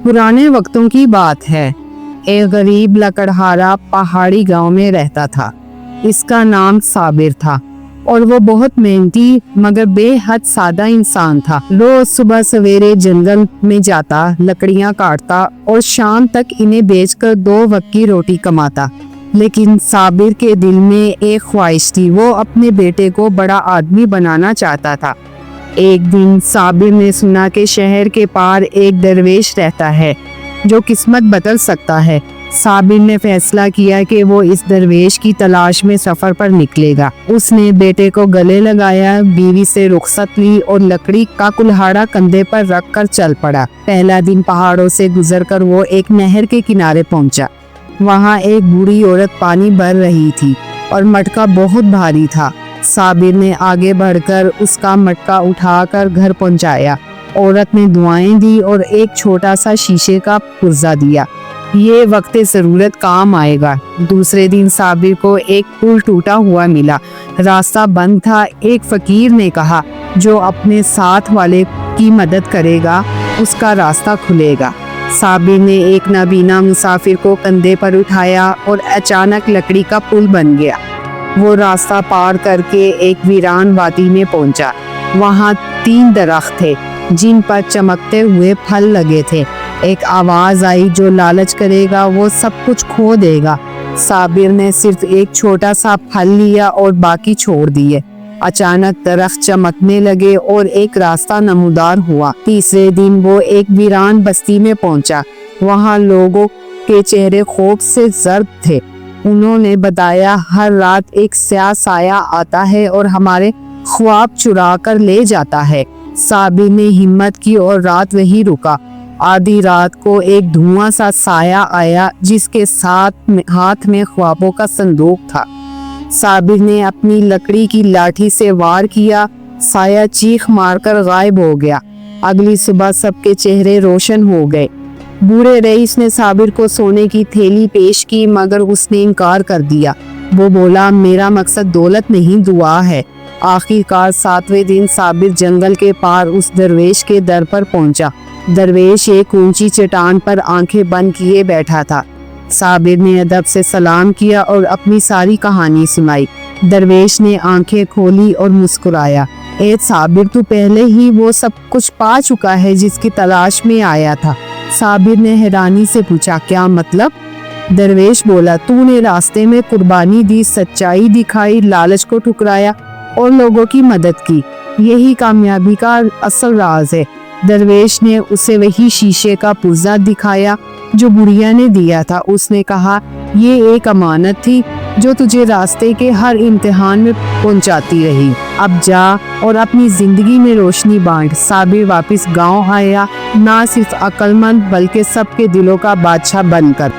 पुराने वक्तों की बात है। एक गरीब लकड़हारा पहाड़ी गांव में रहता था। इसका नाम साबिर था और वो बहुत मेहनती मगर बेहद सादा इंसान था। रोज सुबह सवेरे जंगल में जाता, लकड़ियां काटता और शाम तक इन्हें बेचकर 2 वक्त की रोटी कमाता। लेकिन साबिर के दिल में एक ख्वाहिश थी, वो अपने बेटे को बड़ा आदमी बनाना चाहता था। एक दिन साबिर ने सुना कि शहर के पार एक दरवेश रहता है जो किस्मत बदल सकता है। साबिर ने फैसला किया कि वो इस दरवेश की तलाश में सफर पर निकलेगा। उसने बेटे को गले लगाया, बीवी से रुखसत ली और लकड़ी का कुल्हाड़ा कंधे पर रखकर चल पड़ा। पहला दिन पहाड़ों से गुजरकर वो एक नहर के किनारे पहुंचा। वहां एक बूढ़ी औरत पानी भर रही थी और मटका बहुत भारी था। साबिर ने आगे बढ़कर उसका मटका उठाकर घर पहुंचाया। औरत ने दुआएं दी और एक छोटा सा शीशे का पुर्जा दिया। ये वक्त जरूरत काम आएगा। दूसरे दिन साबिर को एक पुल टूटा हुआ मिला। रास्ता बंद था। एक फकीर ने कहा, जो अपने साथ वाले की मदद करेगा उसका रास्ता खुलेगा। साबिर ने एक नाबीना मुसाफिर को कंधे पर उठाया और अचानक लकड़ी का पुल बन गया। वो रास्ता पार करके एक वीरान वादी में पहुंचा। वहां 3 दरख्त थे जिन पर चमकते हुए फल लगे थे। एक आवाज आई, जो लालच करेगा वो सब कुछ खो देगा। साबिर ने सिर्फ एक छोटा सा फल लिया और बाकी छोड़ दिए। अचानक दरख्त चमकने लगे और एक रास्ता नमूदार हुआ। तीसरे दिन वो एक वीरान बस्ती में पहुंचा। वहां लोगों के चेहरे खौफ से जर्द थे। उन्होंने बताया, हर रात एक स्याह साया आता है और हमारे ख्वाब चुरा कर ले जाता है। साबिर ने हिम्मत की और रात वहीं रुका। आधी रात को एक धुआं सा साया आया जिसके हाथ में ख्वाबों का संदूक था। साबिर ने अपनी लकड़ी की लाठी से वार किया। साया चीख मारकर गायब हो गया। अगली सुबह सबके चेहरे रोशन हो गए। बूढ़े रईस ने साबिर को सोने की थैली पेश की मगर उसने इनकार कर दिया। वो बोला, मेरा मकसद दौलत नहीं, दुआ है। आखिरकार 7वें दिन साबिर जंगल के पार उस दरवेश के दर पर पहुंचा। दरवेश एक ऊंची चट्टान पर आंखें बंद किए बैठा था। साबिर ने अदब से सलाम किया और अपनी सारी कहानी सुनाई। दरवेश ने आंखें खोली और मुस्कुराया। ए साबिर, तू पहले ही वो सब कुछ पा चुका है जिसकी तलाश में आया था। साबिर ने हैरानी से पूछा, क्या मतलब? दरवेश बोला, तूने रास्ते में कुर्बानी दी, सच्चाई दिखाई, लालच को ठुकराया और लोगों की मदद की। यही कामयाबी का असल राज है। दरवेश ने उसे वही शीशे का पुर्जा दिखाया जो बुढ़िया ने दिया था। उसने कहा, ये एक अमानत थी जो तुझे रास्ते के हर इम्तिहान में पहुंचाती रही। अब जा और अपनी जिंदगी में रोशनी बांट। साबिर वापस गांव आया, ना सिर्फ अक्लमंद बल्कि सबके दिलों का बादशाह बनकर।